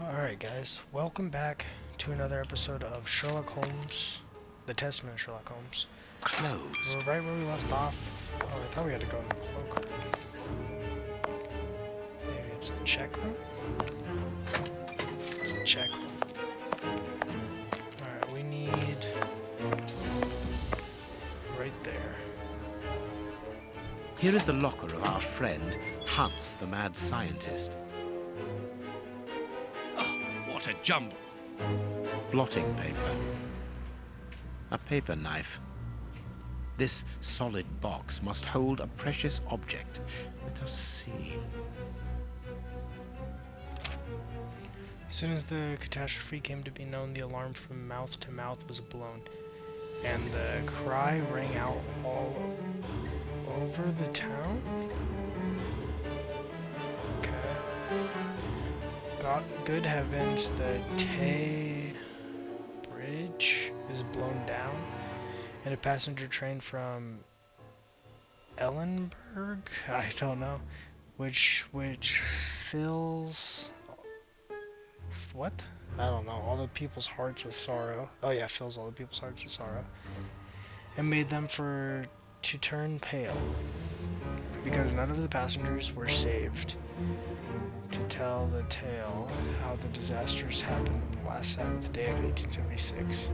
Alright guys, welcome back to another episode of Sherlock Holmes, the Testament of Sherlock Holmes. We're Closed. right where we left off. Oh, I thought we had to go in the cloakroom. Maybe it's the check room? It's the check room. Alright, we need... right there. Here is the locker of our friend, Hans the mad scientist. Oh, what a jumble. Blotting paper. A paper knife. This solid box must hold a precious object. Let us see. As soon as the catastrophe came to be known, the alarm from mouth to mouth was blown, and the cry rang out all over the town? Okay. God, good heavens, the Tay Bridge is blown down, and a passenger train from Ellenberg? I don't know. Which fills... What? I don't know. All the people's hearts with sorrow. Oh yeah, fills all the people's hearts with sorrow. And made them to turn pale, because none of the passengers were saved. To tell the tale how the disasters happened on the last Sabbath day of 1876,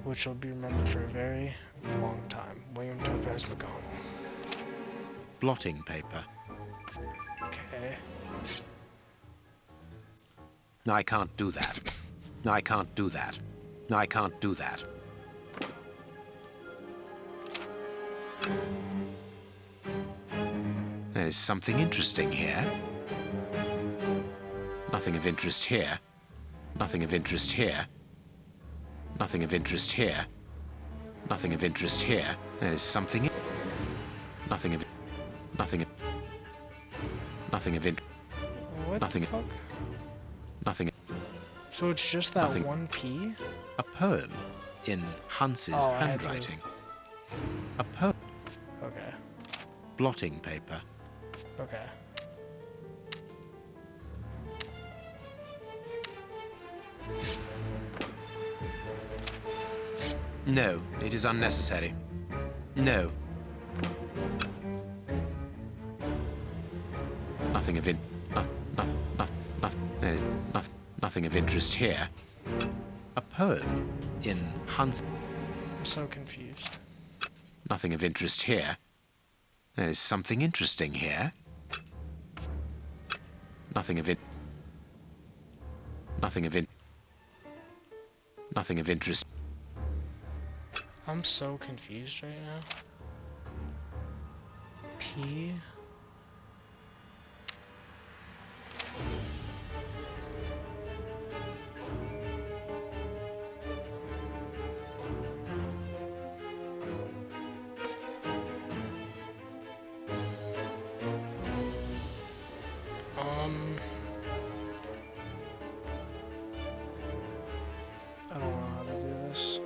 which will be remembered for a very long time. William Topaz McConnell. Blotting paper. Okay. No, I can't do that. No, I can't do that. No, I can't do that. There is something interesting here. Nothing of interest here. Nothing of interest here. Nothing of interest here. Nothing of interest here. There is something. Nothing of. Nothing of. Nothing of. What Nothing. the fuck? Nothing. So it's just that Nothing. one P? A poem in Hans's Oh, I had to- handwriting. A poem. Okay. Blotting paper. Okay. No, it is unnecessary. No. Nothing of nothing of interest here. A poem in Hans. I'm so confused. Nothing of interest here. There is something interesting here. Nothing of it. Nothing of it. Nothing of interest. I'm so confused right now. P? I don't know how to do this.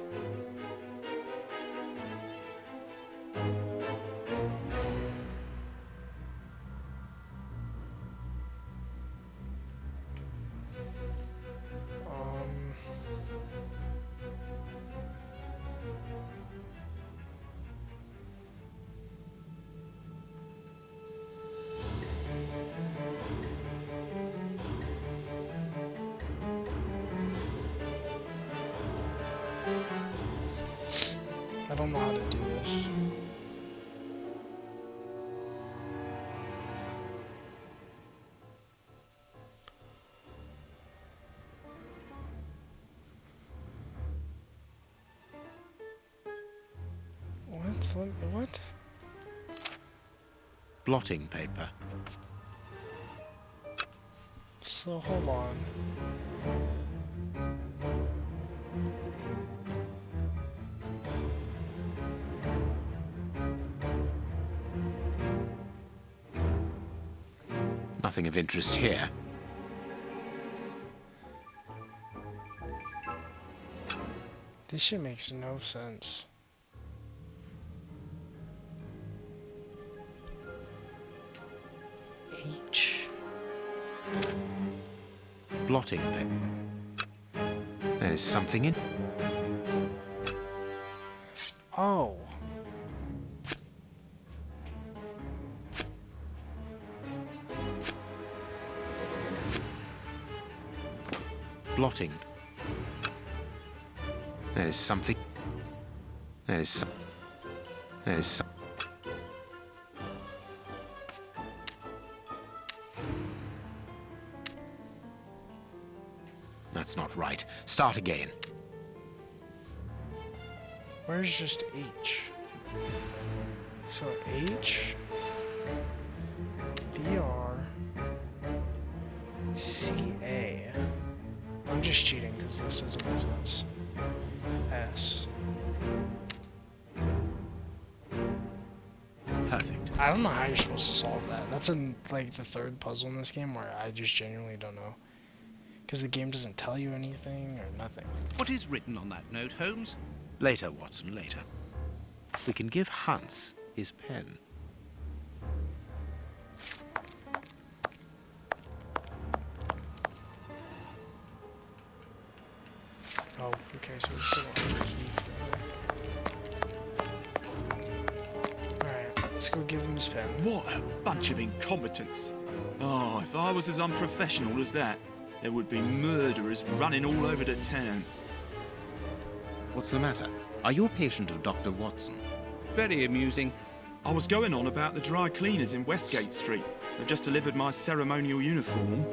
Um, I don't know how to do this. What? Blotting paper. So, hold on. Nothing of interest here. This shit makes no sense. H. Blotting paper. There is something in... Oh. Blotting. There is something... There is some... There is some... That's not right. Start again. Where's just H? So H, B, R, C, A. I'm just cheating because this doesn't make sense. S. Perfect. I don't know how you're supposed to solve that. That's in like the third puzzle in this game where I just genuinely don't know. Because the game doesn't tell you anything or nothing. What is written on that note, Holmes? Later, Watson, later. We can give Hans his pen. Oh, okay, so we still don't have the key for that. Alright, let's go give him his pen. What a bunch of incompetents. Oh, if I was as unprofessional as that, there would be murderers running all over the town. What's the matter? Are you a patient of Dr. Watson? Very amusing. I was going on about the dry cleaners in Westgate Street. They've just delivered my ceremonial uniform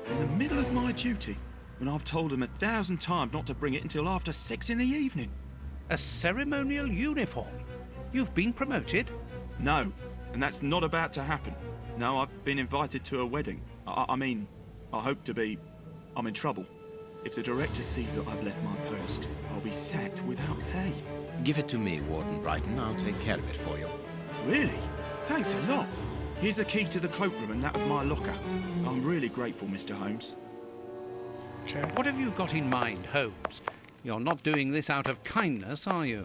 in the middle of my duty, when I've told them 1,000 times not to bring it until after 6 in the evening. A ceremonial uniform? You've been promoted? No, and that's not about to happen. No, I've been invited to a wedding. I mean, I hope to be. I'm in trouble. If the director sees that I've left my post, I'll be sacked without pay. Give it to me, Warden Brighton. I'll take care of it for you. Really? Thanks a lot. Here's the key to the cloakroom and that of my locker. I'm really grateful, Mr. Holmes. Okay. What have you got in mind, Holmes? You're not doing this out of kindness, are you?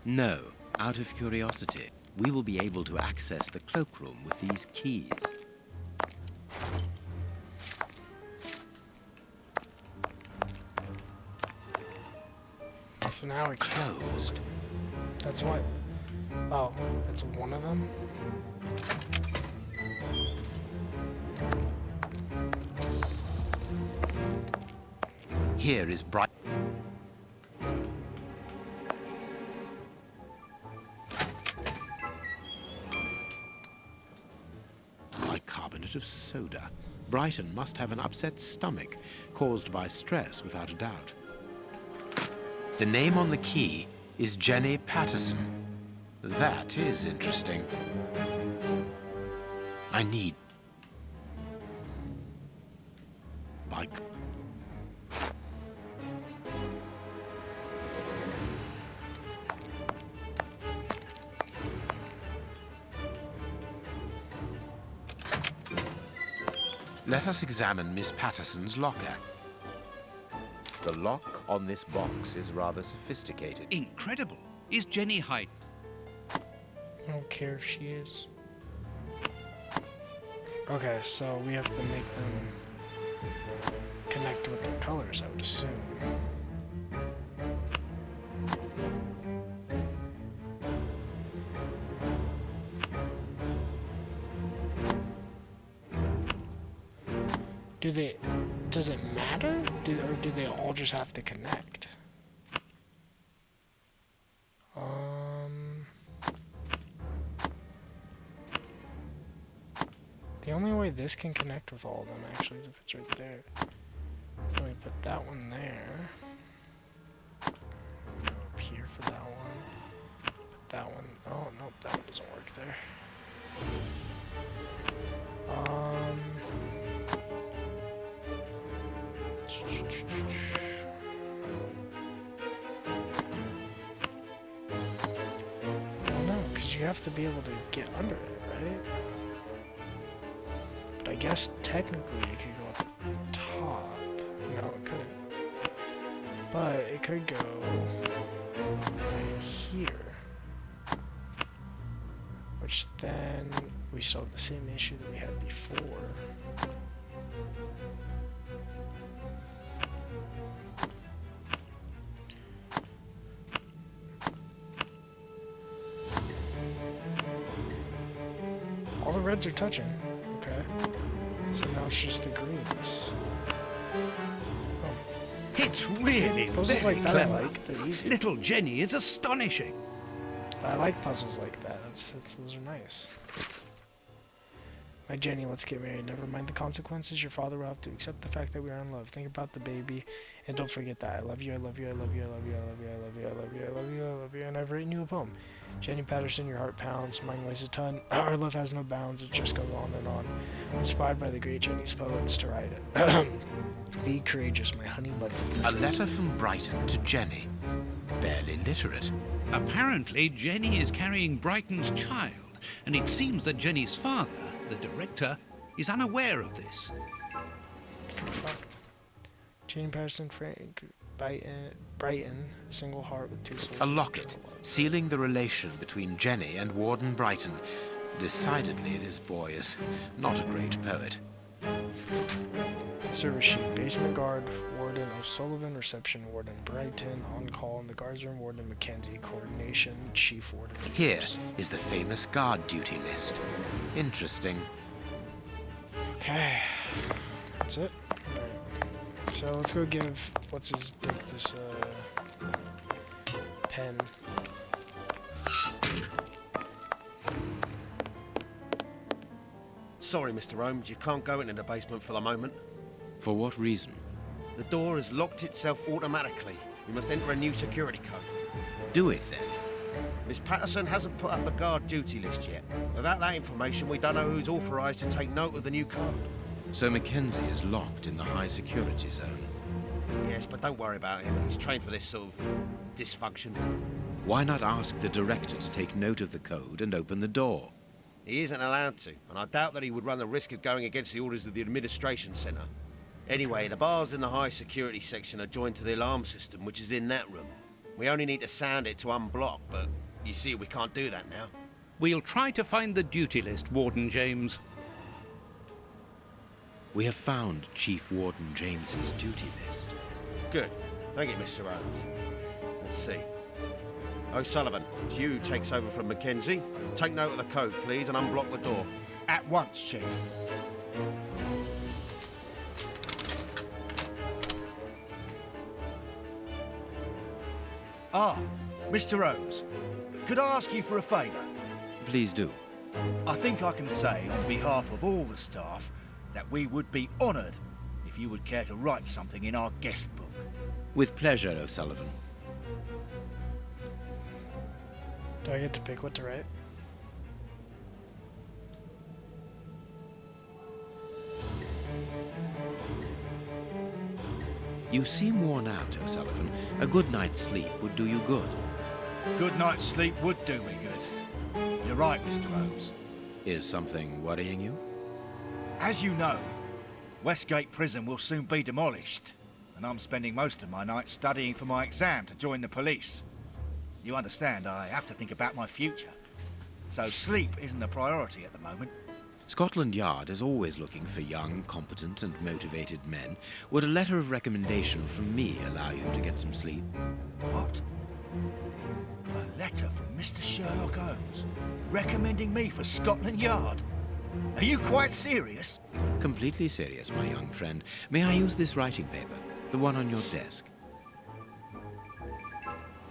No, out of curiosity. We will be able to access the cloakroom with these keys. So now we can. Closed. That's what? Oh, it's one of them? Here is Bright. Bicarbonate of soda. Brighton must have an upset stomach, caused by stress, without a doubt. The name on the key is Jenny Patterson. That is interesting. I need... Bic... Let us examine Miss Patterson's locker. The lock on this box is rather sophisticated. Incredible. Is Jenny hiding? I don't care if she is. Okay, so we have to make them connect with the colors, I would assume. Does it matter? Or do they all just have to connect? The only way this can connect with all of them actually is if it's right there. Let me put that one there. Go up here for that one. Put that one. Oh nope, that one doesn't work there. No, because you have to be able to get under it, right? But I guess technically it could go up top. No, it couldn't. But it could go right here. Which then we still have the same issue that we had before. reds are touching. Okay. So now it's just the greens. It's really Puzzles very like that clever. I like. They're easy. Little Jenny is astonishing. I like puzzles like that. Those are nice. My Jenny, let's get married. Never mind the consequences. Your father will have to accept the fact that we are in love. Think about the baby, and don't forget that. I love you, I love you, I love you, I love you, I love you, I love you, I love you, I love you, I love you, and I've written you a poem. Jenny Patterson, your heart pounds, mine weighs a ton. Our love has no bounds, it just goes on and on. Inspired by the great Jenny's poets to write it. Be courageous, my honey bunny. A letter from Brighton to Jenny. Barely literate. Apparently, Jenny is carrying Brighton's child, and it seems that Jenny's father, the director, is unaware of this. Jenny Patterson, Frank, Brighton, single heart with two souls. A locket, sealing the relation between Jenny and Warden Brighton. Decidedly, this boy is not a great poet. Service sheet, basement guard, Warden O'Sullivan, reception, Warden Brighton, on call in the guards room, Warden Mackenzie, coordination, Chief Warden. Here is the famous guard duty list. Interesting. Okay, that's it. Right. So let's go give what's his dick this pen. Sorry, Mr. Holmes, you can't go into the basement for the moment. For what reason? The door has locked itself automatically. We must enter a new security code. Do it then. Miss Patterson hasn't put up the guard duty list yet. Without that information, we don't know who's authorised to take note of the new code. So Mackenzie is locked in the high security zone. Yes, but don't worry about him. He's trained for this sort of dysfunction. Why not ask the director to take note of the code and open the door? He isn't allowed to, and I doubt that he would run the risk of going against the orders of the administration centre. Anyway, the bars in the high security section are joined to the alarm system, which is in that room. We only need to sound it to unblock, but you see we can't do that now. We'll try to find the duty list, Warden James. We have found Chief Warden James's duty list. Good. Thank you, Mr. Holmes. Let's see. O'Sullivan, it's you who takes over from Mackenzie. Take note of the code, please, and unblock the door. At once, Chief. Ah, Mr. Holmes, could I ask you for a favour? Please do. I think I can say on behalf of all the staff that we would be honoured if you would care to write something in our guest book. With pleasure, O'Sullivan. Do I get to pick what to write? You seem worn out, O'Sullivan. A good night's sleep would do you good. Good night's sleep would do me good. You're right, Mr. Holmes. Is something worrying you? As you know, Westgate Prison will soon be demolished, and I'm spending most of my nights studying for my exam to join the police. You understand, I have to think about my future. So sleep isn't a priority at the moment. Scotland Yard is always looking for young, competent and motivated men. Would a letter of recommendation from me allow you to get some sleep? What? A letter from Mr. Sherlock Holmes recommending me for Scotland Yard? Are you quite serious? Completely serious, my young friend. May I use this writing paper? The one on your desk.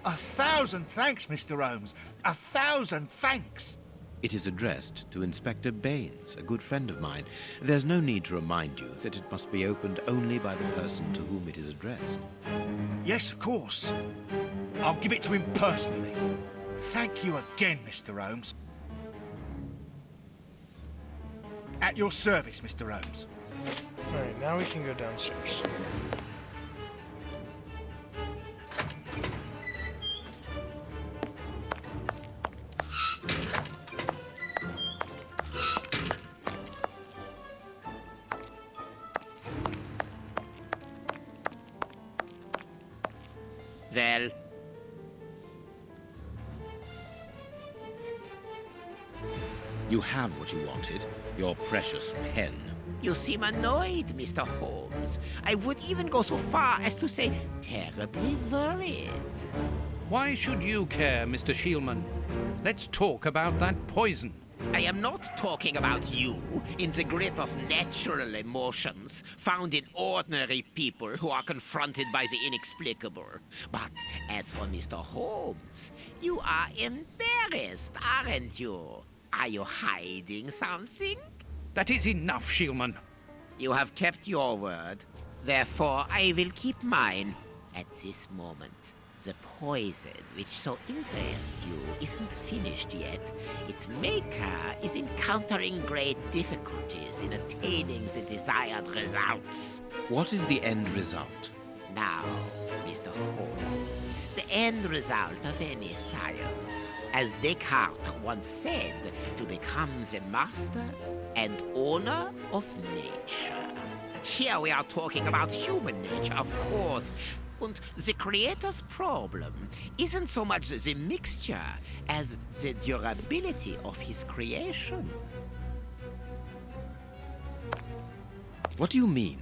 1,000 thanks, Mr. Holmes. 1,000 thanks. It is addressed to Inspector Baines, a good friend of mine. There's no need to remind you that it must be opened only by the person to whom it is addressed. Yes, of course. I'll give it to him personally. Thank you again, Mr. Holmes. At your service, Mr. Holmes. Alright, now we can go downstairs. Well, you have what you wanted, your precious pen. You seem annoyed, Mr. Holmes. I would even go so far as to say terribly worried. Why should you care, Mr. Shielman? Let's talk about that poison. I am not talking about you in the grip of natural emotions found in ordinary people who are confronted by the inexplicable. But as for Mr. Holmes, you are embarrassed, aren't you? Are you hiding something? That is enough, Shieldman. You have kept your word. Therefore, I will keep mine. At this moment, the poison which so interests you isn't finished yet. Its maker is encountering great difficulties in attaining the desired results. What is the end result? Now, Mr. Holmes, the end result of any science, as Descartes once said, to become the master and owner of nature. Here we are talking about human nature, of course. And the creator's problem isn't so much the mixture as the durability of his creation. What do you mean?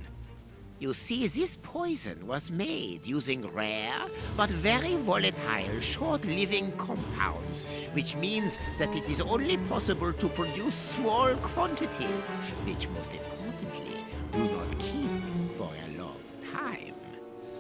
You see, this poison was made using rare but very volatile short-living compounds, which means that it is only possible to produce small quantities, which most importantly do not keep for a long time.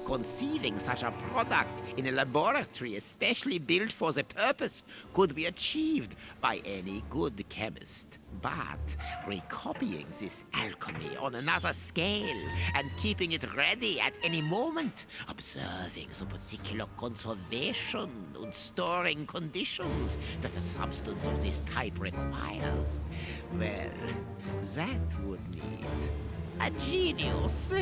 Conceiving such a product in a laboratory especially built for the purpose could be achieved by any good chemist. But recopying this alchemy on another scale and keeping it ready at any moment, observing the particular conservation and storing conditions that a substance of this type requires, well, that would need a genius.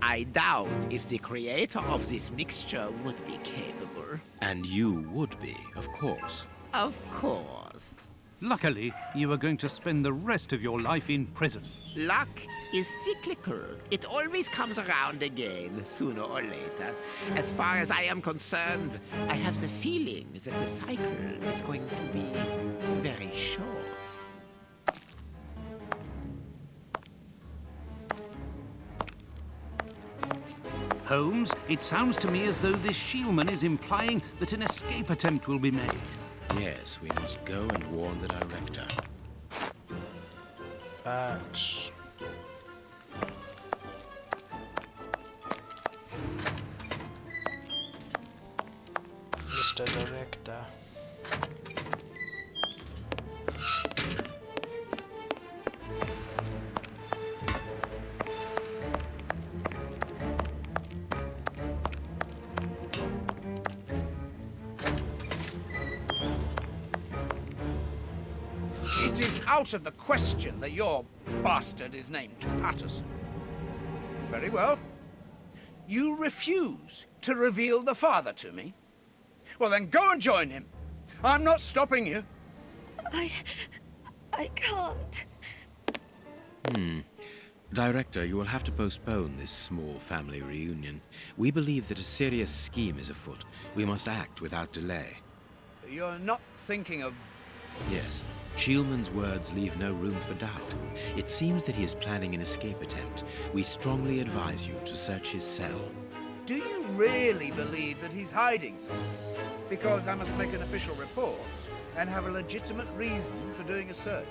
I doubt if the creator of this mixture would be capable. And you would be, of course. Of course. Luckily, you are going to spend the rest of your life in prison. Luck is cyclical. It always comes around again, sooner or later. As far as I am concerned, I have the feeling that the cycle is going to be very short. Holmes, it sounds to me as though this Shieldman is implying that an escape attempt will be made. Yes, we must go and warn the director. Batch. Mr. Director. It is out of the question that your bastard is named Patterson. Very well. You refuse to reveal the father to me? Well, then go and join him. I'm not stopping you. I can't. Director, you will have to postpone this small family reunion. We believe that a serious scheme is afoot. We must act without delay. You're not thinking of... Yes. Shieldman's words leave no room for doubt. It seems that he is planning an escape attempt. We strongly advise you to search his cell. Do you really believe that he's hiding something? Because I must make an official report and have a legitimate reason for doing a search.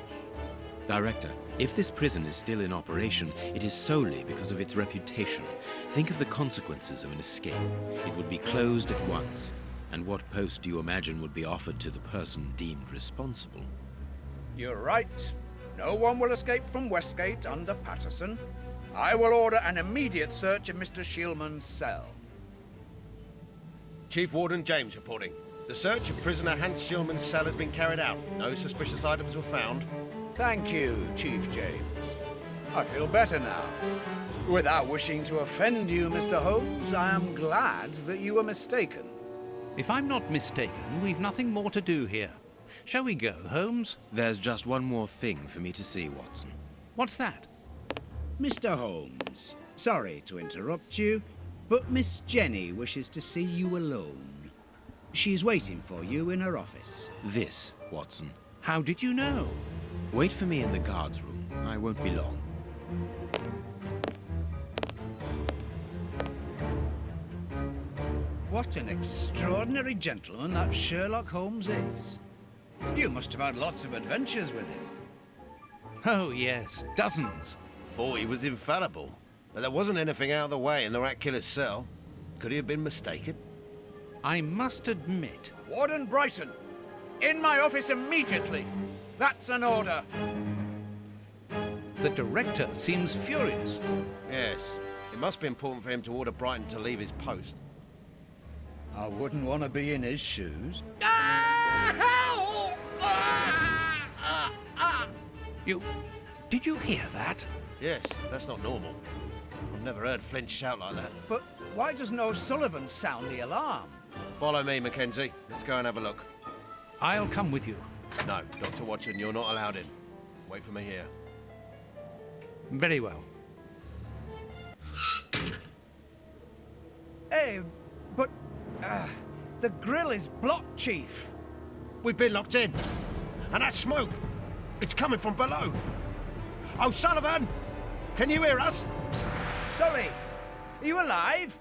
Director, if this prison is still in operation, it is solely because of its reputation. Think of the consequences of an escape. It would be closed at once. And what post do you imagine would be offered to the person deemed responsible? You're right. No one will escape from Westgate under Patterson. I will order an immediate search of Mr. Shieldman's cell. Chief Warden James reporting. The search of prisoner Hans Shieldman's cell has been carried out. No suspicious items were found. Thank you, Chief James. I feel better now. Without wishing to offend you, Mr. Holmes, I am glad that you were mistaken. If I'm not mistaken, we've nothing more to do here. Shall we go, Holmes? There's just one more thing for me to see, Watson. What's that? Mr. Holmes, sorry to interrupt you, but Miss Jenny wishes to see you alone. She's waiting for you in her office. This, Watson. How did you know? Wait for me in the guard's room. I won't be long. What an extraordinary gentleman that Sherlock Holmes is. You must have had lots of adventures with him. Oh, yes, dozens. Thought he was infallible. But there wasn't anything out of the way in the rat killer's cell. Could he have been mistaken? I must admit, Warden Brighton, in my office immediately. That's an order. the director seems furious. Yes. It must be important for him to order Brighton to leave his post. I wouldn't want to be in his shoes. Did you hear that? Yes, that's not normal. I've never heard Flint shout like that. But why doesn't O'Sullivan sound the alarm? Follow me, Mackenzie. Let's go and have a look. I'll come with you. No, Dr. Watson, you're not allowed in. Wait for me here. Very well. Hey, but the grill is blocked, Chief. We've been locked in. And that smoke, it's coming from below. O'Sullivan, can you hear us? Sully, are you alive?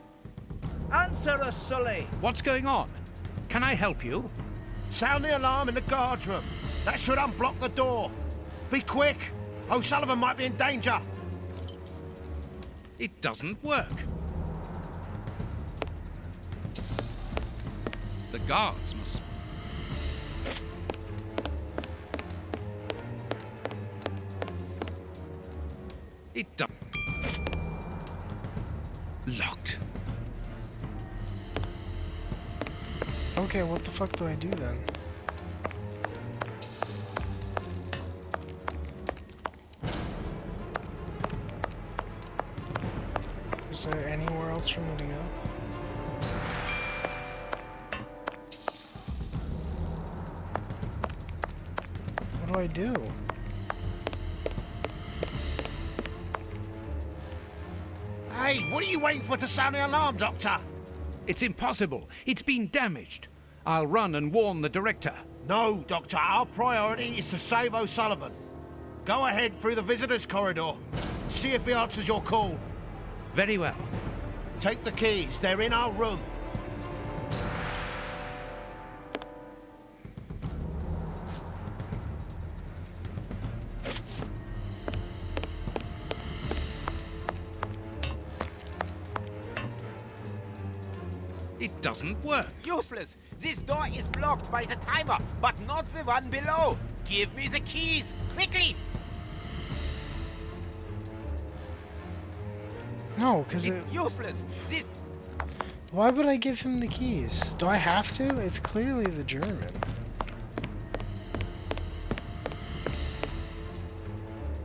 Answer us, Sully. What's going on? Can I help you? Sound the alarm in the guard's room. That should unblock the door. Be quick. O'Sullivan might be in danger. It doesn't work. The guards must... It does... Locked. Okay, what the fuck do I do then? Is there anywhere else for me to go? What do I do? Hey, what are you waiting for to sound the alarm, Doctor? It's impossible. It's been damaged. I'll run and warn the director. No, Doctor. Our priority is to save O'Sullivan. Go ahead through the visitor's corridor. See if he answers your call. Very well. Take the keys. They're in our room. It doesn't work. Useless! This door is blocked by the timer, but not the one below. Give me the keys, quickly! No, because Useless! This... Why would I give him the keys? Do I have to? It's clearly the German.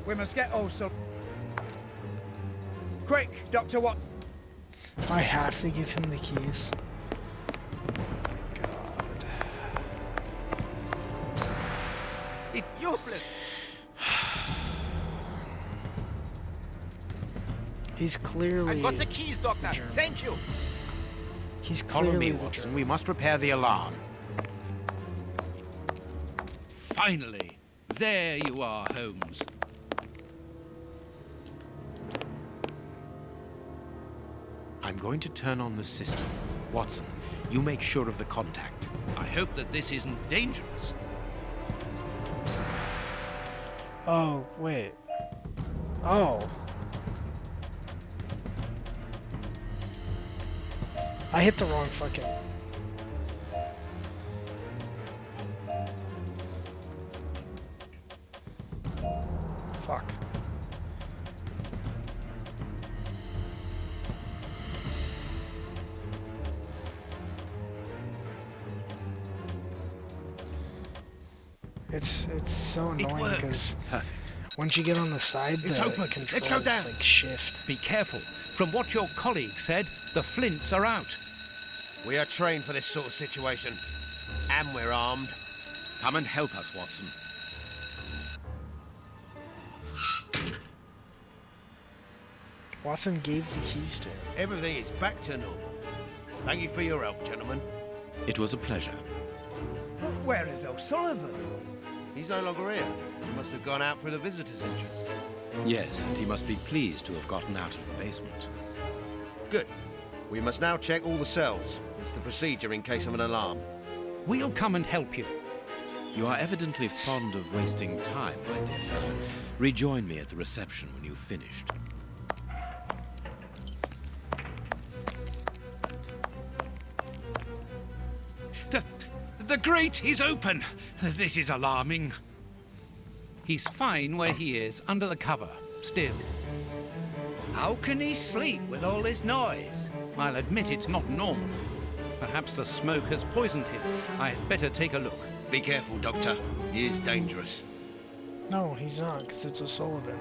We must get O'Sullivan. Quick, Dr. Watt. I have to give him the keys. God. It's useless! He's clearly... I've got the keys, Doctor. German. Thank you. He's clearly Follow me, the Watson. German. We must repair the alarm. Finally. There you are, Holmes. I'm going to turn on the system. Watson, you make sure of the contact. I hope that this isn't dangerous. Oh, wait. Oh. I hit the wrong fucking... Fuck. It's so annoying because Perfect. once you get on the side, It's the open. Let's go controls, down. like shift. Be careful. From what your colleague said, the flints are out. We are trained for this sort of situation. And we're armed. Come and help us, Watson. Watson gave the keys to him. Everything is back to normal. Thank you for your help, gentlemen. It was a pleasure. But where is O'Sullivan? He's no longer here. He must have gone out through the visitor's entrance. Yes, and he must be pleased to have gotten out of the basement. Good. We must now check all the cells. It's the procedure in case of an alarm. We'll come and help you. You are evidently fond of wasting time, my dear fellow. Rejoin me at the reception when you've finished. The grate is open. This is alarming. He's fine where he is, under the cover, still. How can he sleep with all this noise? I'll admit it's not normal. Perhaps the smoke has poisoned him. I'd better take a look. Be careful, Doctor. He is dangerous. No, he's not, because it's O'Sullivan.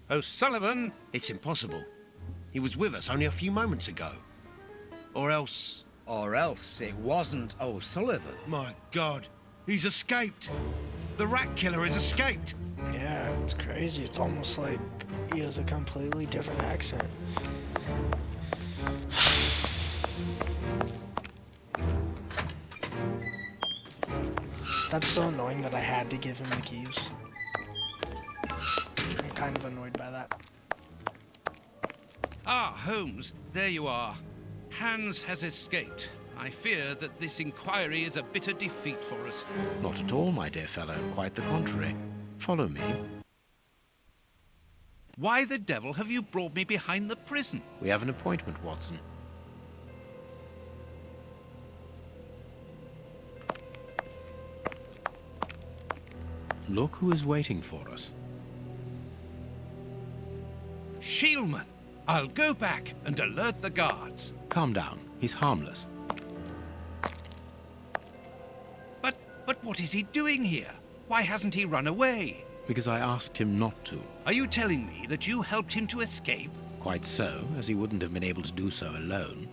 O'Sullivan? It's impossible. He was with us only a few moments ago. Or else... Or else it wasn't O'Sullivan. My God, he's escaped. The rat killer has escaped. Yeah, it's crazy. It's almost like he has a completely different accent. That's so annoying that I had to give him the keys. I'm kind of annoyed by that. Ah, Holmes, there you are. Hans has escaped. I fear that this inquiry is a bitter defeat for us. Not at all, my dear fellow. Quite the contrary. Follow me. Why the devil have you brought me behind the prison? We have an appointment, Watson. Look who is waiting for us. Shieldman! I'll go back and alert the guards. Calm down. He's harmless. But what is he doing here? Why hasn't he run away? Because I asked him not to. Are you telling me that you helped him to escape? Quite so, as he wouldn't have been able to do so alone.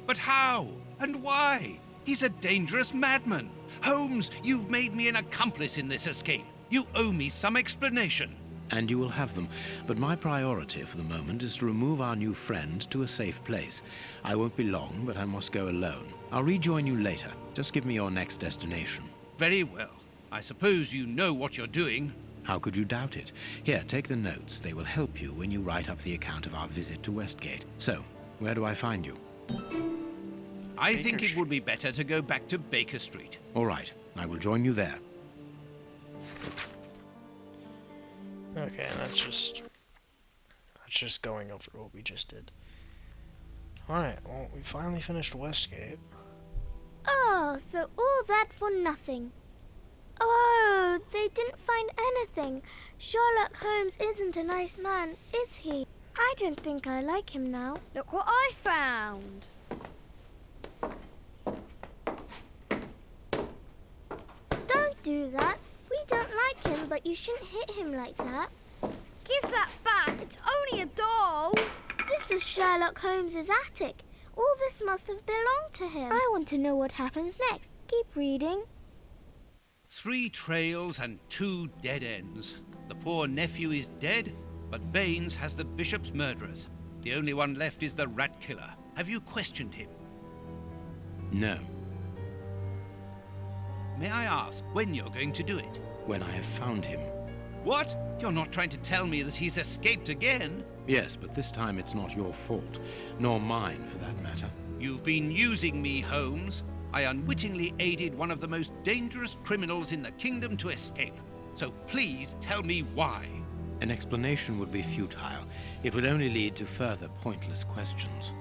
But how? And why? He's a dangerous madman. Holmes, you've made me an accomplice in this escape. You owe me some explanation. And you will have them. But my priority for the moment is to remove our new friend to a safe place. I won't be long, but I must go alone. I'll rejoin you later. Just give me your next destination. Very well. I suppose you know what you're doing. How could you doubt it? Here, take the notes. They will help you when you write up the account of our visit to Westgate. So, where do I find you? I think it would be better to go back to Baker Street. All right. I will join you there. Okay, that's just going over what we just did. Alright, well, we finally finished Westgate. Oh, so all that for nothing. Oh, they didn't find anything. Sherlock Holmes isn't a nice man, is he? I don't think I like him now. Look what I found. Don't do that. We don't like him, but you shouldn't hit him like that. Give that back. It's only a doll. This is Sherlock Holmes's attic. All this must have belonged to him. I want to know what happens next. Keep reading. 3 trails and 2 dead ends. The poor nephew is dead, but Baines has the bishop's murderers. The only one left is the rat killer. Have you questioned him? No. May I ask when you're going to do it? When I have found him. What? You're not trying to tell me that he's escaped again? Yes, but this time it's not your fault, nor mine for that matter. You've been using me, Holmes. I unwittingly aided one of the most dangerous criminals in the kingdom to escape. So please tell me why. An explanation would be futile. It would only lead to further pointless questions.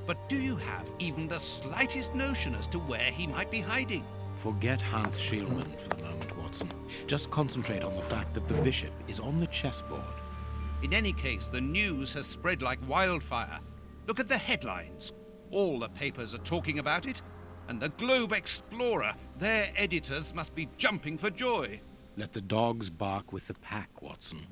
But do you have even the slightest notion as to where he might be hiding? Forget Hans Schielmann for the moment, Watson. Just concentrate on the fact that the bishop is on the chessboard. In any case, the news has spread like wildfire. Look at the headlines. All the papers are talking about it. And the Globe Explorer, their editors must be jumping for joy. Let the dogs bark with the pack, Watson.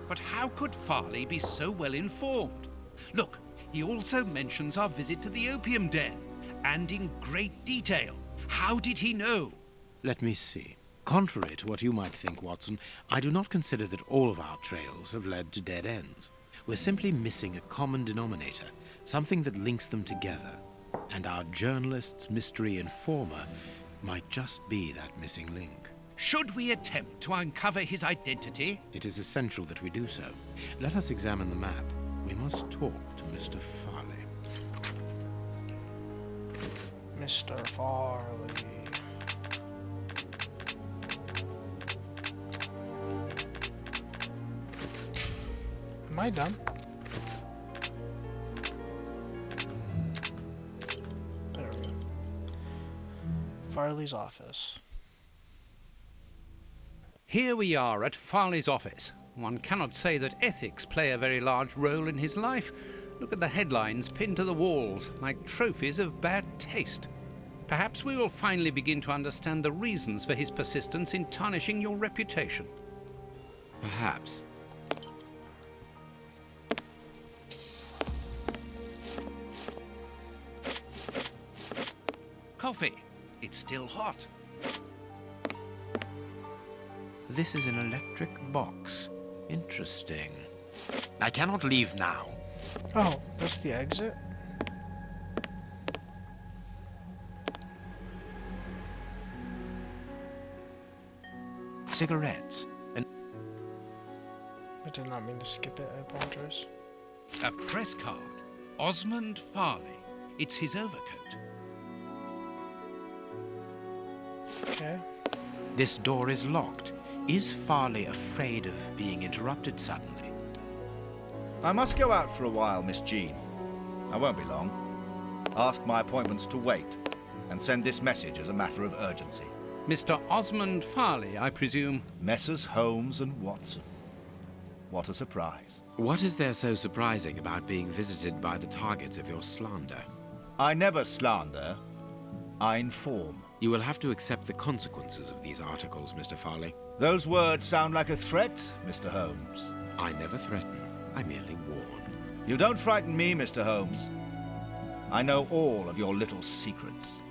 But how could Farley be so well informed? Look, he also mentions our visit to the opium den, and in great detail. How did he know? Let me see. Contrary to what you might think, Watson, I do not consider that all of our trails have led to dead ends. We're simply missing a common denominator, something that links them together. And our journalist's mystery informer might just be that missing link. Should we attempt to uncover his identity? It is essential that we do so. Let us examine the map. We must talk to Mr. Farley. Mr. Farley. Am I done? There we go. Farley's office. Here we are at Farley's office. One cannot say that ethics play a very large role in his life. Look at the headlines pinned to the walls, like trophies of bad taste. Perhaps we will finally begin to understand the reasons for his persistence in tarnishing your reputation. Perhaps. Coffee. It's still hot. This is an electric box. Interesting. I cannot leave now. Oh, that's the exit? Cigarettes. I did not mean to skip it, I apologize. A press card. Osmond Farley. It's his overcoat. Okay. This door is locked. Is Farley afraid of being interrupted suddenly? I must go out for a while, Miss Jean. I won't be long. Ask my appointments to wait, and send this message as a matter of urgency. Mr. Osmond Farley, I presume. Messrs. Holmes and Watson. What a surprise. What is there so surprising about being visited by the targets of your slander? I never slander. I inform. You will have to accept the consequences of these articles, Mr. Farley. Those words sound like a threat, Mr. Holmes. I never threaten. I merely warn. You don't frighten me, Mr. Holmes. I know all of your little secrets.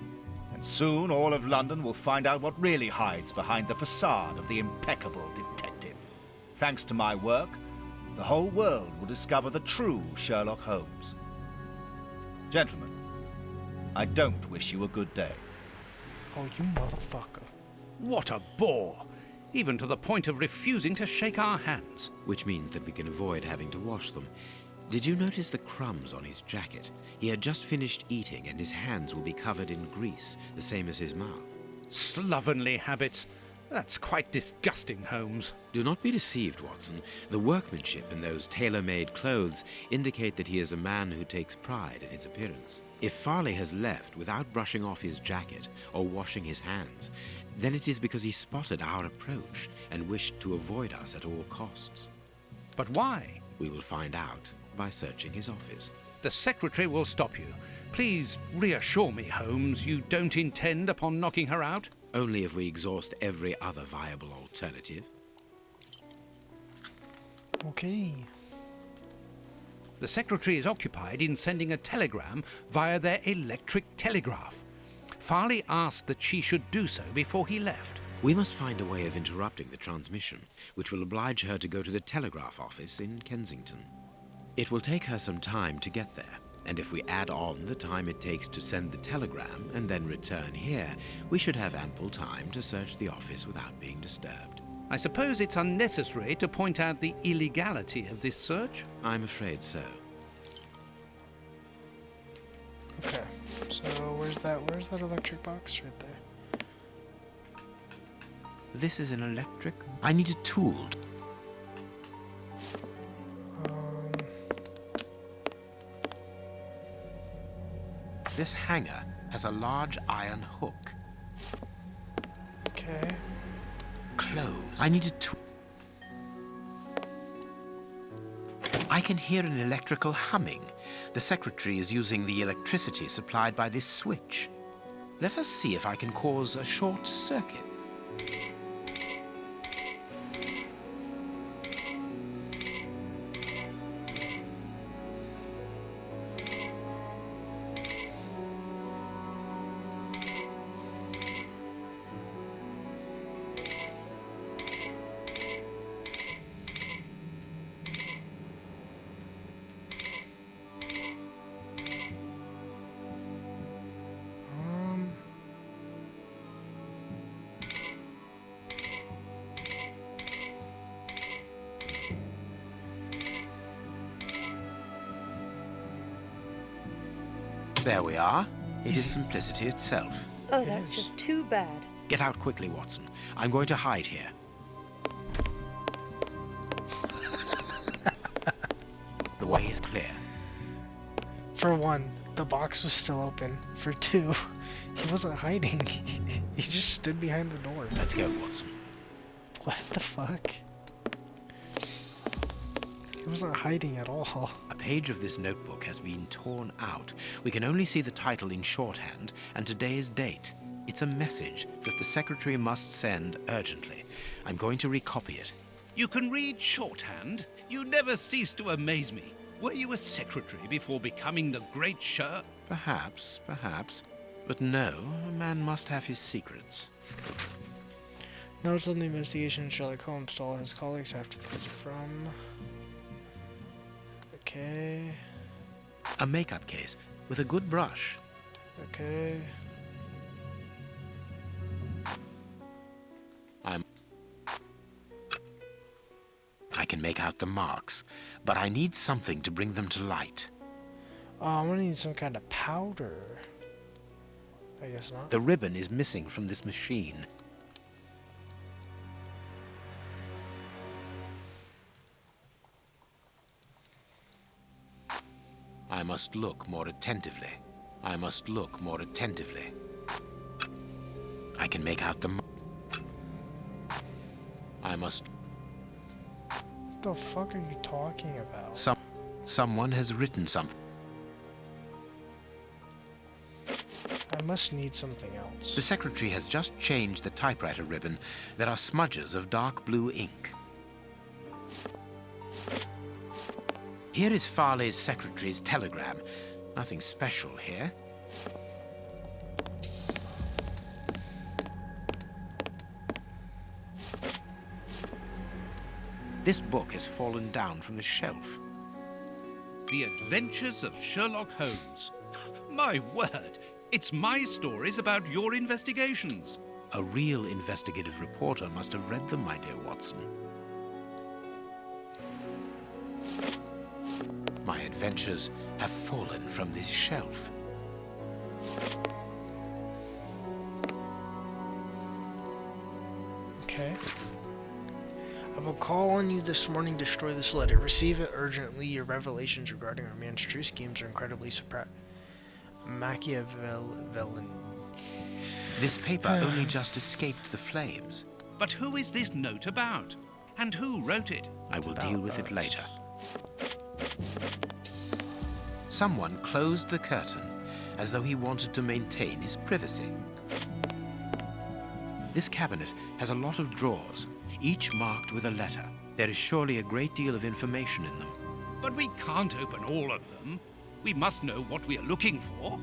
And soon all of London will find out what really hides behind the facade of the impeccable detective. Thanks to my work, the whole world will discover the true Sherlock Holmes. Gentlemen, I don't wish you a good day. Oh, you motherfucker. What a bore! Even to the point of refusing to shake our hands. Which means that we can avoid having to wash them. Did you notice the crumbs on his jacket? He had just finished eating and his hands will be covered in grease, the same as his mouth. Slovenly habits. That's quite disgusting, Holmes. Do not be deceived, Watson. The workmanship in those tailor-made clothes indicate that he is a man who takes pride in his appearance. If Farley has left without brushing off his jacket or washing his hands, then it is because he spotted our approach and wished to avoid us at all costs. But why? We will find out by searching his office. The secretary will stop you. Please reassure me, Holmes, you don't intend upon knocking her out? Only if we exhaust every other viable alternative. Okay. The secretary is occupied in sending a telegram via their electric telegraph. Farley asked that she should do so before he left. We must find a way of interrupting the transmission, which will oblige her to go to the telegraph office in Kensington. It will take her some time to get there, and if we add on the time it takes to send the telegram and then return here, we should have ample time to search the office without being disturbed. I suppose it's unnecessary to point out the illegality of this search? I'm afraid so. Okay, so where's that electric box? Right there. This is an electric... I need a tool. This hanger has a large iron hook. Okay. Close. I need a tool. I can hear an electrical humming. The secretary is using the electricity supplied by this switch. Let us see if I can cause a short circuit. There we are. It is simplicity itself. Oh, that's just too bad. Get out quickly, Watson. I'm going to hide here. The way is clear. For one, the box was still open. For two, he wasn't hiding. He just stood behind the door. Let's go, Watson. What the fuck? He wasn't hiding at all. A page of this notebook has been torn out. We can only see the title in shorthand and today's date. It's a message that the secretary must send urgently. I'm going to recopy it. You can read shorthand? You never cease to amaze me. Were you a secretary before becoming the great Perhaps. But no, a man must have his secrets. Notes on the investigation of Sherlock Holmes to all his colleagues after this from... Okay. A makeup case with a good brush. Okay. I can make out the marks, but I need something to bring them to light. I'm gonna need some kind of powder. I guess not. The ribbon is missing from this machine. I must look more attentively. I can make out the... I must... What the fuck are you talking about? Someone has written something. I must need something else. The secretary has just changed the typewriter ribbon. There are smudges of dark blue ink. Here is Farley's secretary's telegram. Nothing special here. This book has fallen down from the shelf. The Adventures of Sherlock Holmes. My word, it's my stories about your investigations. A real investigative reporter must have read them, my dear Watson. My adventures have fallen from this shelf. Okay. I will call on you this morning to destroy this letter. Receive it urgently. Your revelations regarding our man's true schemes are incredibly Machiavellian. This paper only just escaped the flames. But who is this note about? And who wrote it? I will deal with it later. Someone closed the curtain as though he wanted to maintain his privacy. This cabinet has a lot of drawers, each marked with a letter. There is surely a great deal of information in them. But we can't open all of them. We must know what we are looking for.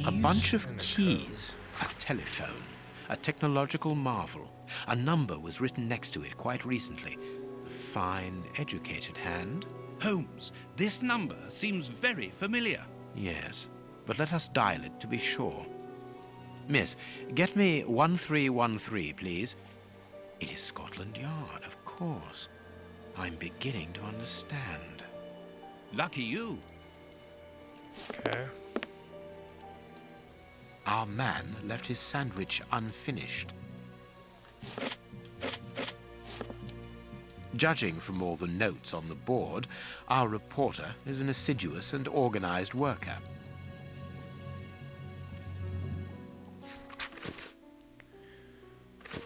A bunch of keys, a telephone, a technological marvel. A number was written next to it quite recently. A fine, educated hand. Holmes, this number seems very familiar. Yes, but let us dial it to be sure. Miss, get me 1313, please. It is Scotland Yard, of course. I'm beginning to understand. Lucky you. Okay. Our man left his sandwich unfinished. Judging from all the notes on the board, our reporter is an assiduous and organized worker.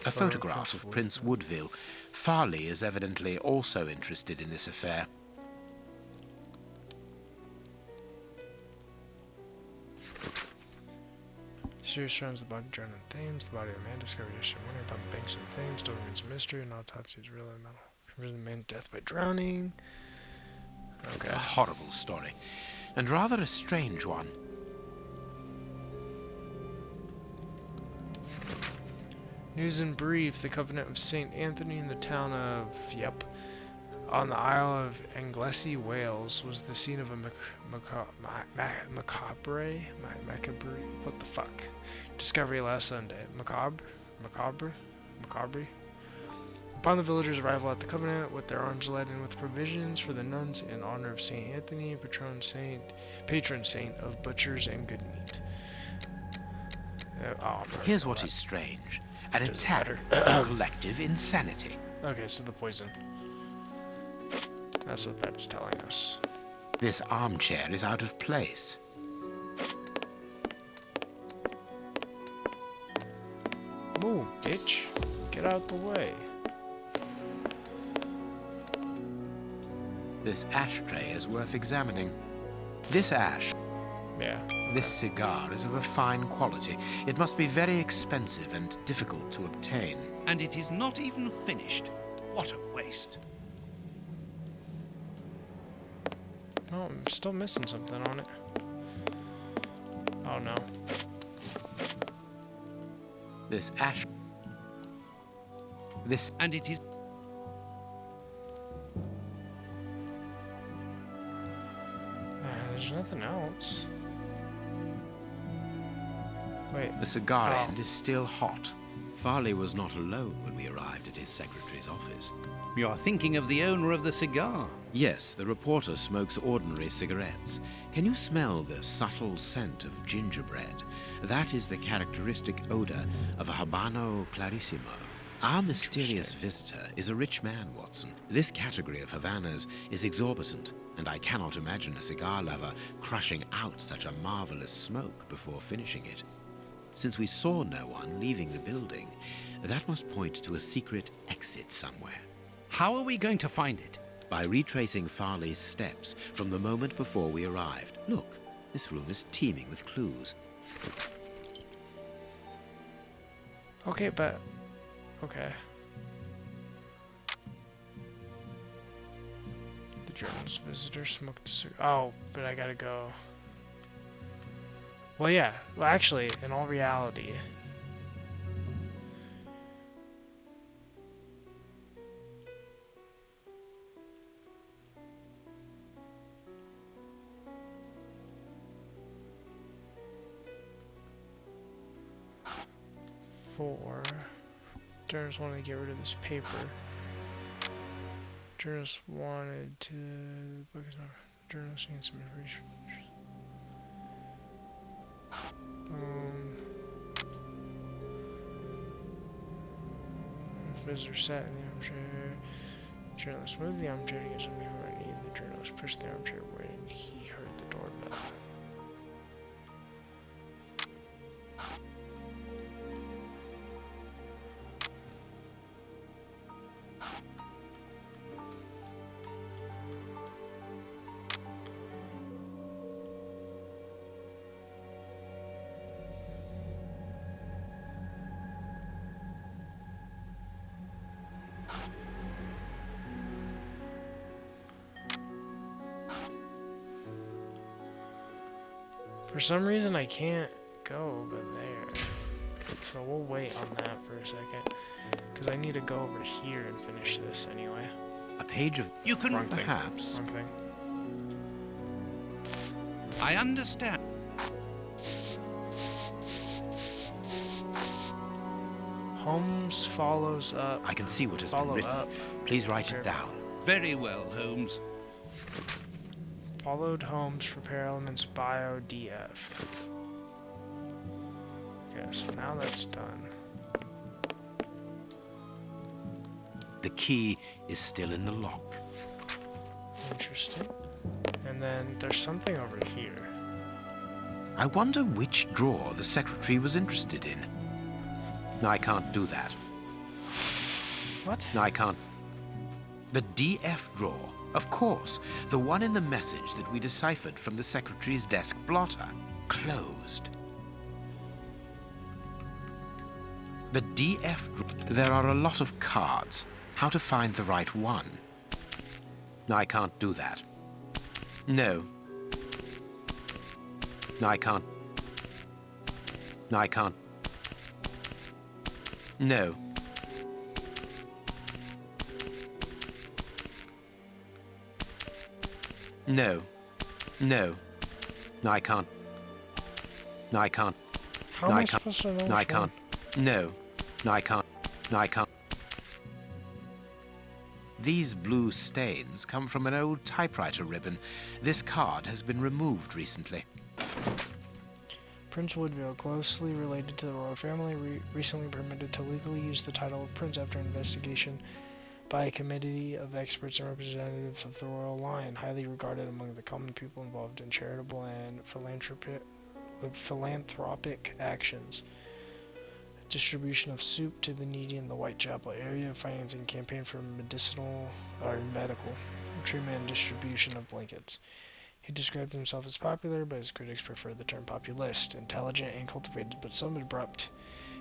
A photograph of Prince Woodville. Farley is evidently also interested in this affair. Serious friends, the body drowned in Thames, the body of a man discovered yesterday morning upon the banks of the Thames, still remains a mystery, and autopsy is real and metal. Convinced man death by drowning. Okay. A horrible story, and rather a strange one. News in brief, the Covenant of St. Anthony in the town of, on the Isle of Anglesey, Wales, was the scene of a macabre, what the fuck, discovery last Sunday. Macabre? Upon the villagers' arrival at the convent, with their arms laden with provisions for the nuns in honor of Saint Anthony, patron saint of butchers and good meat. Here's what is strange. An Doesn't attack matter. of collective insanity. Okay, so the poison. That's what that's telling us. This armchair is out of place. Move, bitch. Get out the way. This ashtray is worth examining. This ash, Yeah. this cigar is of a fine quality. It must be very expensive and difficult to obtain. And it is not even finished. What a waste. Oh, I'm still missing something on it. Oh no. This ash... This... And it is... There's nothing else. Wait. The cigar end is still hot. Farley was not alone when we arrived at his secretary's office. You're thinking of the owner of the cigar. Yes, the reporter smokes ordinary cigarettes. Can you smell the subtle scent of gingerbread? That is the characteristic odor of a Habano Clarissimo. Our mysterious visitor is a rich man, Watson. This category of Havanas is exorbitant, and I cannot imagine a cigar lover crushing out such a marvelous smoke before finishing it. Since we saw no one leaving the building, that must point to a secret exit somewhere. How are we going to find it? By retracing Farley's steps from the moment before we arrived. Look, this room is teeming with clues. Okay, but... Okay. The journalist visitor smoked a cigar. Oh, but I gotta go. Well, yeah. Well, actually, in all reality... Journalists wanted to get rid of this paper. Journalists wanted to... Journalists need some information. Visitor sat in the armchair. Journalist moved the armchair to get something right. The journalist pushed the armchair away and he heard the doorbell. For some reason I can't go over there. So we'll wait on that for a second. Because I need to go over here and finish this anyway. A page of... You can... Wrong thing. Perhaps. Wrong thing. I understand. Holmes follows up. I can see what has been Follow written. up. Please write it down. Very well, Holmes. Followed Holmes for repair elements bio DF. Okay, so now that's done. The key is still in the lock. Interesting. And then there's something over here. I wonder which drawer the secretary was interested in. No, I can't do that. What? No, I can't. The DF drawer, of course. The one in the message that we deciphered from the secretary's desk blotter. Closed. The DF drawer. There are a lot of cards. How to find the right one? No, I can't do that. No. No, I can't. No, I can't. No. No. No. No, I can't. No, I can't. How No, am I I can't. supposed to know No, I which one? can't. No. No, I can't. No, I can't. These blue stains come from an old typewriter ribbon. This card has been removed recently. Prince Woodville, closely related to the royal family, recently permitted to legally use the title of prince after investigation by a committee of experts and representatives of the royal line, highly regarded among the common people involved in charitable and philanthropic actions. Distribution of soup to the needy in the Whitechapel area, financing campaign for medical treatment, and distribution of blankets. He described himself as popular, but his critics prefer the term populist, intelligent and cultivated, but some abrupt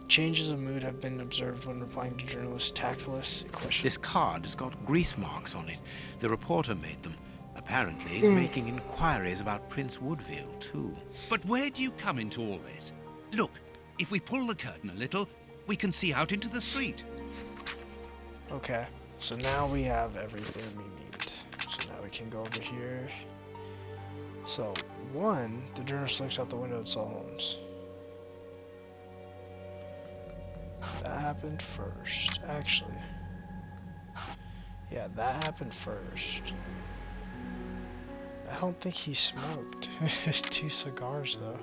changes of mood have been observed when replying to journalists' tactless questions. This card has got grease marks on it. The reporter made them. Apparently, he's making inquiries about Prince Woodville, too. But where do you come into all this? Look, if we pull the curtain a little, we can see out into the street. Okay, so now we have everything we need. So now we can go over here. So, one, the journalist looked out the window and saw Holmes. That happened first, actually. Yeah, that happened first. I don't think he smoked. 2 cigars, though.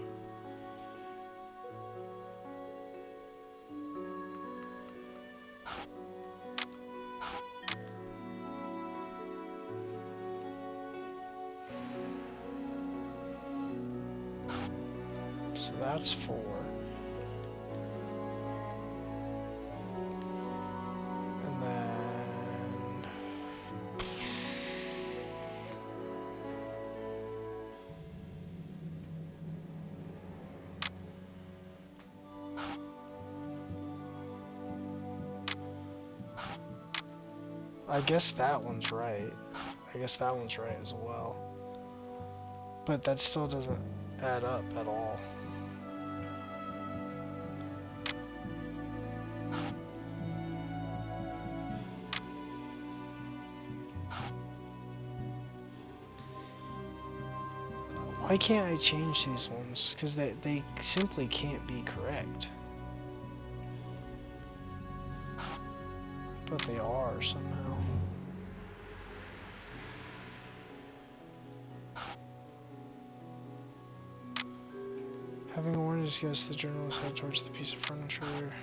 So that's 4. And then... I guess that one's right. I guess that one's right as well. But that still doesn't add up at all. Why can't I change these ones? Because they simply can't be correct. But they are somehow. Having a warning discuss the journalist head towards the piece of furniture.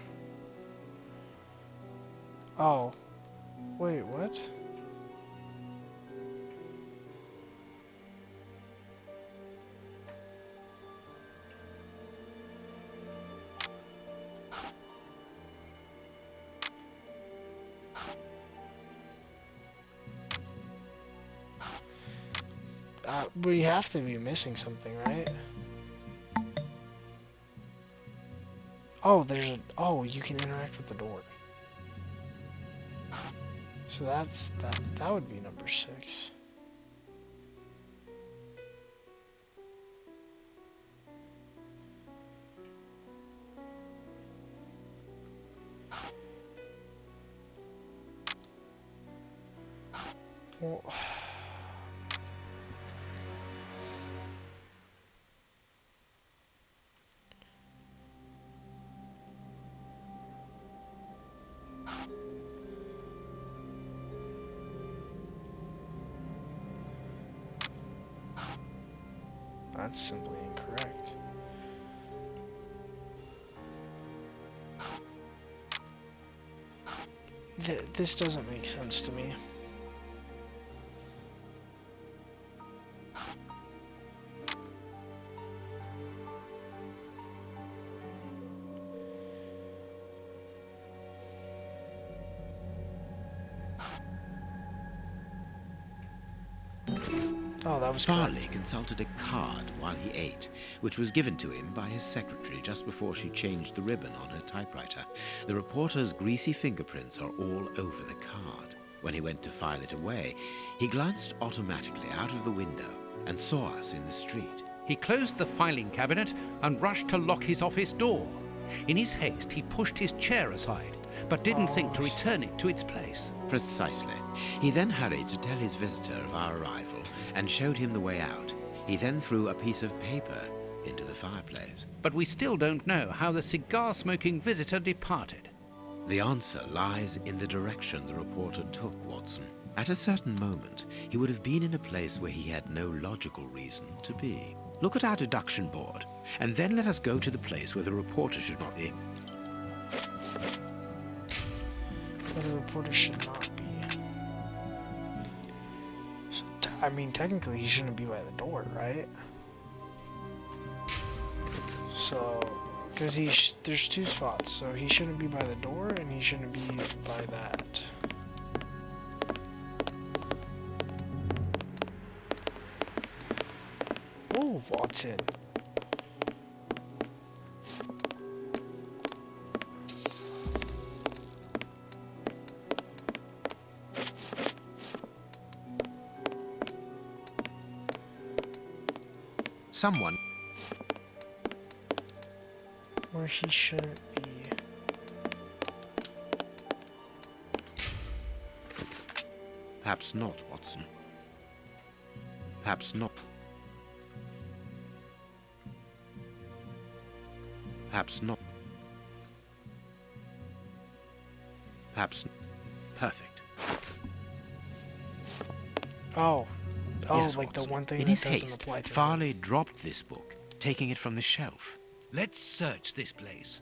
Oh. Wait, what? We have to be missing something, right? Oh, there's a... Oh, you can interact with the door. So that's... That would be number 6. Well... That's simply incorrect. This doesn't make sense to me. Oh, that was Farley consulted a card while he ate, which was given to him by his secretary just before she changed the ribbon on her typewriter. The reporter's greasy fingerprints are all over the card. When he went to file it away, he glanced automatically out of the window and saw us in the street. He closed the filing cabinet and rushed to lock his office door. In his haste, he pushed his chair aside, but didn't think to return it to its place. Precisely. He then hurried to tell his visitor of our arrival and showed him the way out. He then threw a piece of paper into the fireplace. But we still don't know how the cigar-smoking visitor departed. The answer lies in the direction the reporter took, Watson. At a certain moment, he would have been in a place where he had no logical reason to be. Look at our deduction board, and then let us go to the place where the reporter should not be. Where the reporter should not be. So, I mean, technically he shouldn't be by the door, right? So, because there's two spots, so he shouldn't be by the door, and he shouldn't be by that. Oh, Watson. Someone. Where he shouldn't be. Perhaps not, Watson. Perhaps not. Perhaps not. Perhaps. Perfect. Oh. Oh, Yes, like Watson. the one thing In that his doesn't haste, apply to him. Farley dropped this book, taking it from the shelf. Let's search this place.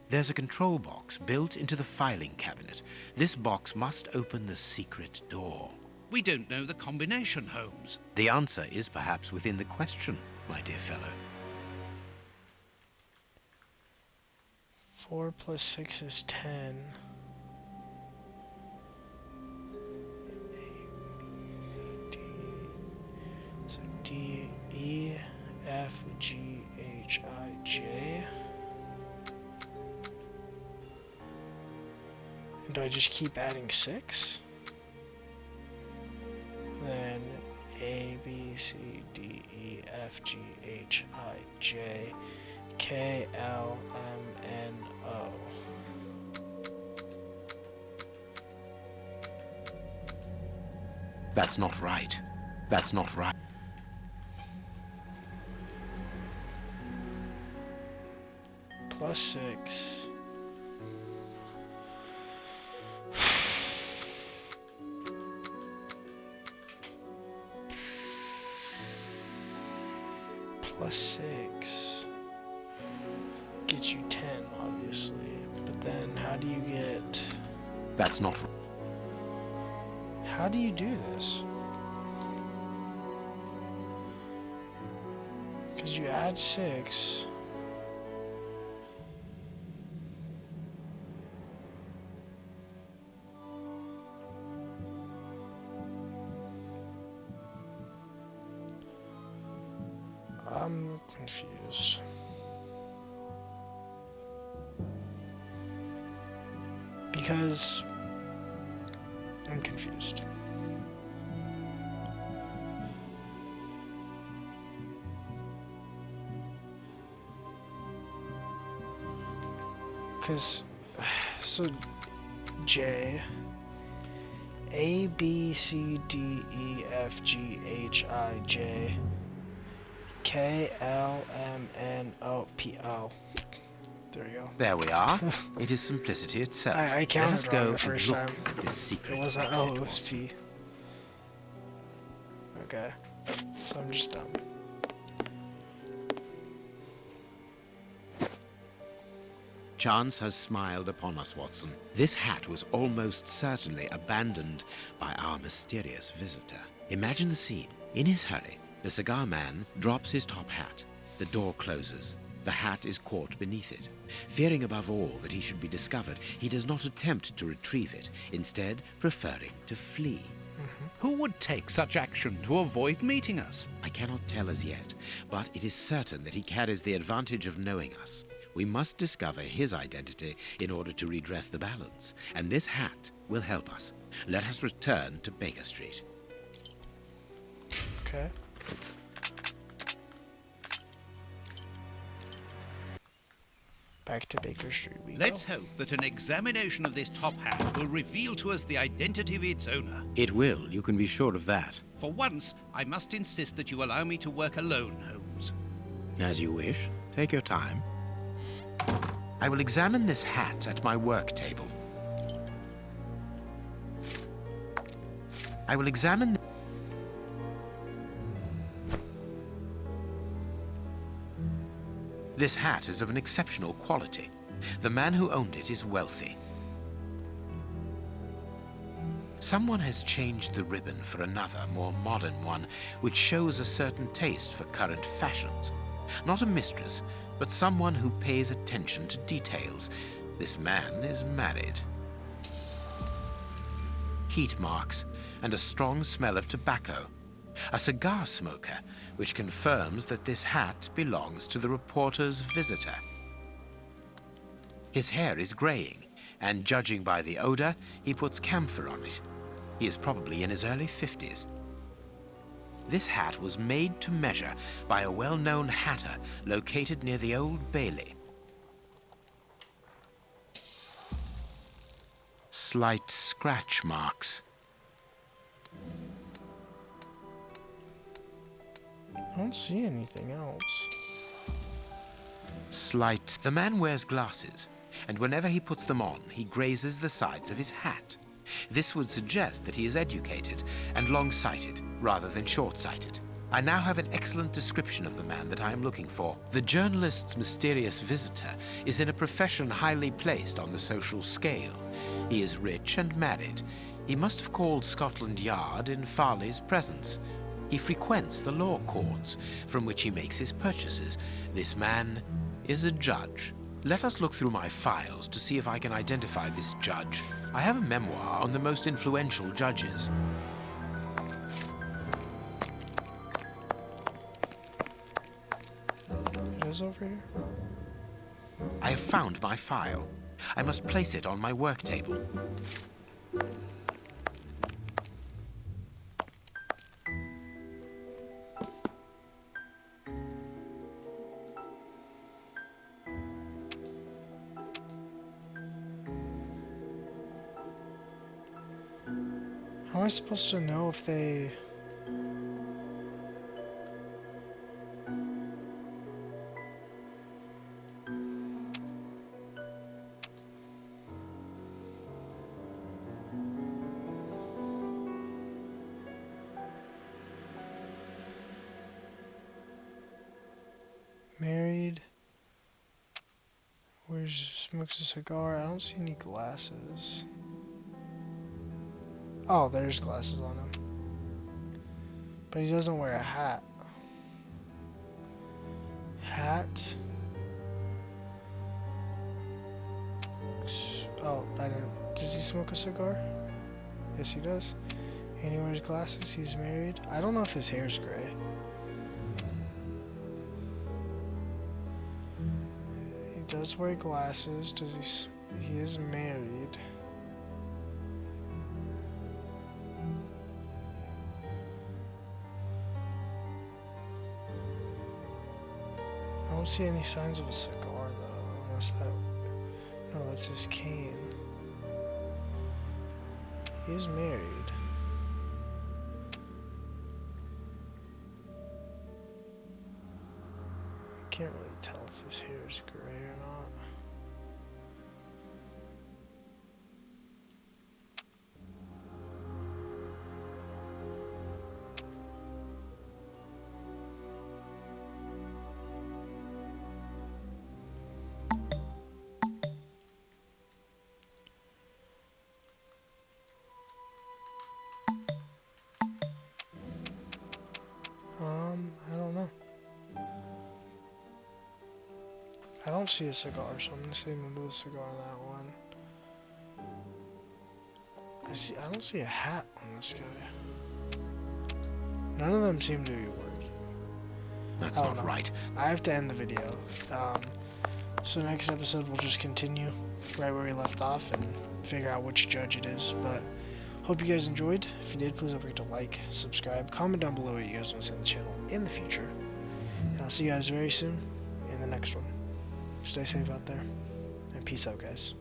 There's a control box built into the filing cabinet. This box must open the secret door. We don't know the combination, Holmes. The answer is perhaps within the question, my dear fellow. 4 plus 6 is 10. D. So D, E, F, G, H, I, J. And do I just keep adding 6? Then A, B, C, D, E, F, G, H, I, J, K, L, M, N, O. That's not right. That's not right. Plus 6. Plus 6 gets you 10, obviously. But then how do you get... That's not. How do you do this? Because you add 6. I'm confused. Because I'm confused. Because, so J, A, B, C, D, E, F, G, H, I, J, K, L, M, N, O, P, O. There we go. There we are. It is simplicity itself. I Let counted us wrong go the and first look time. at this secret It wasn't exit, O, it was Watson. P. Okay. So I'm just dumb. Chance has smiled upon us, Watson. This hat was almost certainly abandoned by our mysterious visitor. Imagine the scene. In his hurry, the cigar man drops his top hat. The door closes. The hat is caught beneath it. Fearing above all that he should be discovered, he does not attempt to retrieve it, instead preferring to flee. Who would take such action to avoid meeting us? I cannot tell as yet, but it is certain that he carries the advantage of knowing us. We must discover his identity in order to redress the balance, and this hat will help us. Let us return to Baker Street. Okay. Back to Baker Street we Let's go. hope that an examination of this top hat will reveal to us the identity of its owner. It will, you can be sure of that. For once, I must insist that you allow me to work alone, Holmes. As you wish. Take your time. I will examine this hat at my work table. I will examine... This hat is of an exceptional quality. The man who owned it is wealthy. Someone has changed the ribbon for another, more modern one, which shows a certain taste for current fashions. Not a mistress, but someone who pays attention to details. This man is married. Heat marks and a strong smell of tobacco. A cigar smoker, which confirms that this hat belongs to the reporter's visitor. His hair is graying, and judging by the odor, he puts camphor on it. He is probably in his early 50s. This hat was made to measure by a well-known hatter located near the Old Bailey. Slight scratch marks. I don't see anything else. Slight. The man wears glasses, and whenever he puts them on, he grazes the sides of his hat. This would suggest that he is educated and long-sighted, rather than short-sighted. I now have an excellent description of the man that I am looking for. The journalist's mysterious visitor is in a profession highly placed on the social scale. He is rich and married. He must have called Scotland Yard in Farley's presence. He frequents the law courts, from which he makes his purchases. This man is a judge. Let us look through my files to see if I can identify this judge. I have a memoir on the most influential judges. It is over here? I have found my file. I must place it on my work table. How am I supposed to know if they... Married? Smokes a cigar? I don't see any glasses. Oh, there's glasses on him. But he doesn't wear a hat. Hat? Oh, I didn't. Does he smoke a cigar? Yes, he does. And he wears glasses. He's married. I don't know if his hair's gray. He does wear glasses. Does he? He is married. I don't see any signs of a cigar though, unless that... No, that's his cane. He is married. I can't really tell if his hair is gray or not. I don't know. I don't see a cigar, so I'm gonna say no to the cigar on that one. I don't see a hat on this guy. None of them seem to be working. That's not right. I have to end the video. So next episode we'll just continue right where we left off and figure out which judge it is. But hope you guys enjoyed. If you did, please don't forget to like, subscribe, comment down below what you guys want to see on the channel in the future. And I'll see you guys very soon in the next one. Stay safe out there, and peace out, guys.